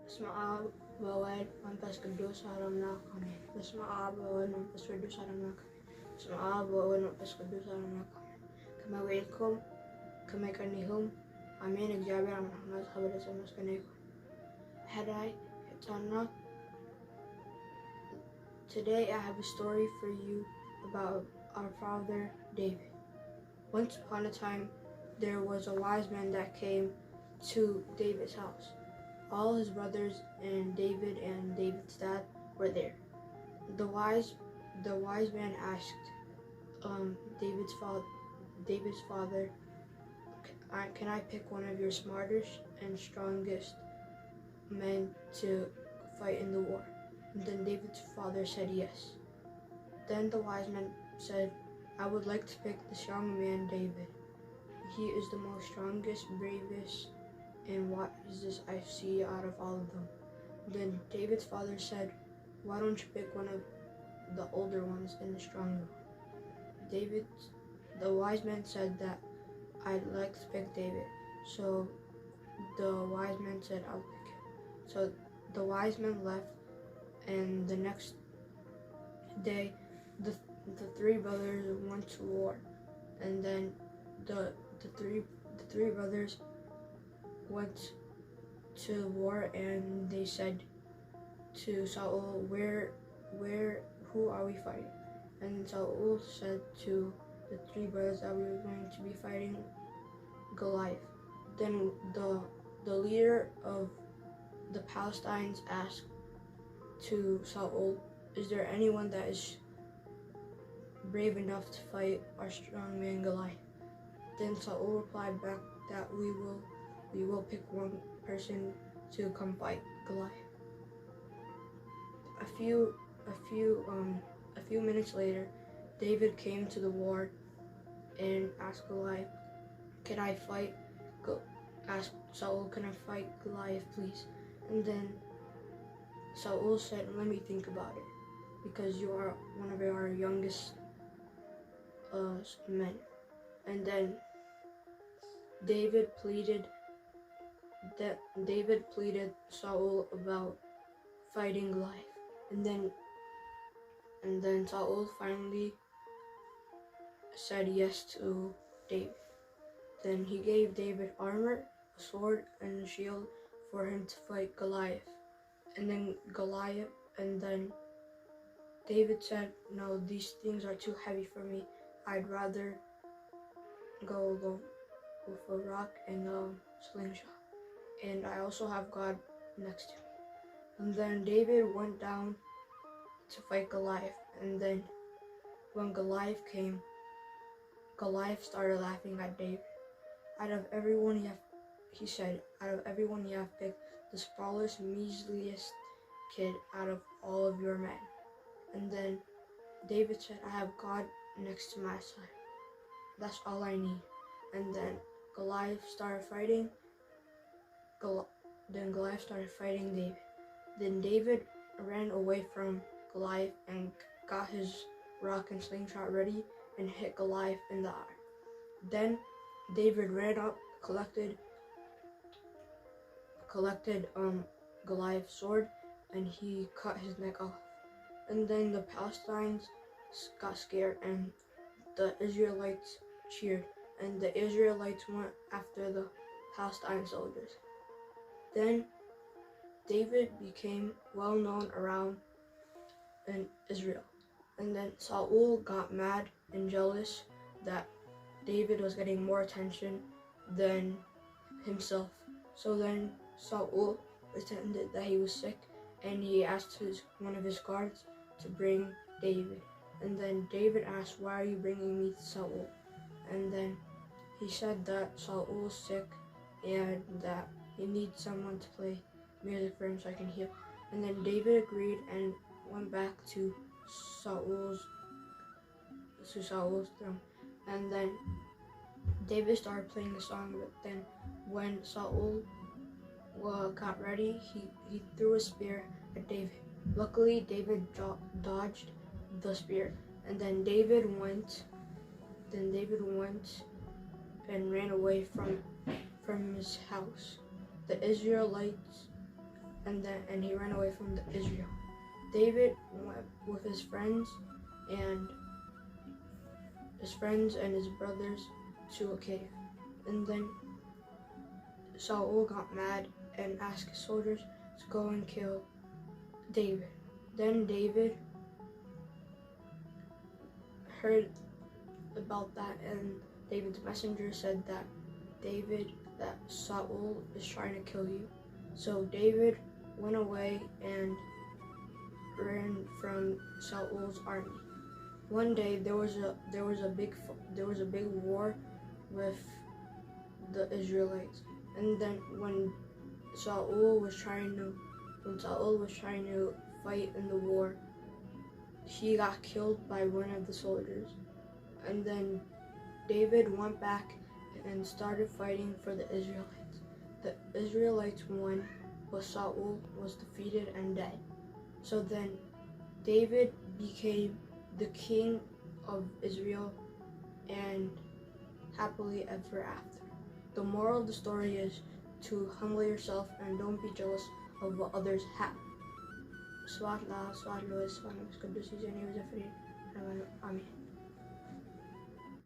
باسم الآب والابن والمنفس القدوس آمين. باسم الآب والابن والمنفس القدوس آمين. باسم الآب والابن والمنفس القدوس آمين. كما وعدكم كما يكنيهم آمين. እግዚአብሔር አምላክና ሀበለ ተመስገነ ይሁን። Had I not today I have a story for you about our father David. Once upon a time there was a wise man that came to David's house. All his brothers and David's dad were there. The wise man asked David's father, can I pick one of your smartest and strongest men to fight in the war? And then David's father said yes. Then the wise man said, I would like to pick the strong man David. He is the most strongest, bravest, and wisest I see out of all of them. Then David's father said, why don't you pick one of the older ones and the stronger? The wise man said that I'd like to pick David. So the wise man said, I'll pick him. So the wise man left, and the next day the three brothers went to war. And then the three brothers went to war, and they said to Saul, who are we fighting? And Saul said to the three brothers that we were going to be fighting Goliath. Then the leader of the Palestinians asked to Saul, is there anyone that is brave enough to fight our strong man Goliath? Then Saul replied back that we will pick one person to come fight Goliath. A few minutes later, David came to the war and asked Goliath, can I fight? Asked Saul, can I fight Goliath, please? And then Saul said, let me think about it, because you are one of our youngest men. And then David pleaded Saul about fighting Goliath. And then Saul finally said yes to David. Then he gave David armor, a sword, and a shield for him to fight Goliath. And then David said, no, these things are too heavy for me. I'd rather go alone with a rock and a slingshot. And I also have God next to me. And then David went down to fight Goliath. And then when Goliath came, Goliath started laughing at David. He said, out of everyone you have picked the smallest, measliest kid out of all of your men. And then David said, I have God next to my side. That's all I need. And then Goliath started fighting. Goliath started fighting David. Then David ran away from Goliath and got his rock and slingshot ready and hit Goliath in the eye. Then David ran up, collected Goliath's sword, and he cut his neck off. And then the Palestinians got scared, and the Israelites cheered, and the Israelites went after the Palestine soldiers. Then David became well known around in Israel. And then Saul got mad and jealous that David was getting more attention than himself. So then Saul pretended that he was sick, and he asked one of his guards to bring David. And then David asked, why are you bringing me to Saul? And then he said that Saul was sick and that he needs someone to play music for him so I can heal. And then David agreed and went back to Saul's throne. And then David started playing the song, but then when Saul got ready, he threw a spear at David. Luckily, David dodged the spear, and then David went and ran away from his house. The Israelites and he ran away from Israel. David went with his friends and his brothers to a cave, and then Saul got mad and asked his soldiers to go and kill David. Then David heard about that, and David's messenger said that Saul is trying to kill you. So David went away and ran from Saul's army. One day there was a big war with the Israelites, and then when Saul was trying to fight in the war, he got killed by one of the soldiers. And then David went back and started fighting for the Israelites. The Israelites won, but Saul was defeated and dead. So then David became the king of Israel, and happily ever after. The moral of the story is to humble yourself and don't be jealous of what others have. Swat Allah, Swat Louis, Swat Kudus, Amin.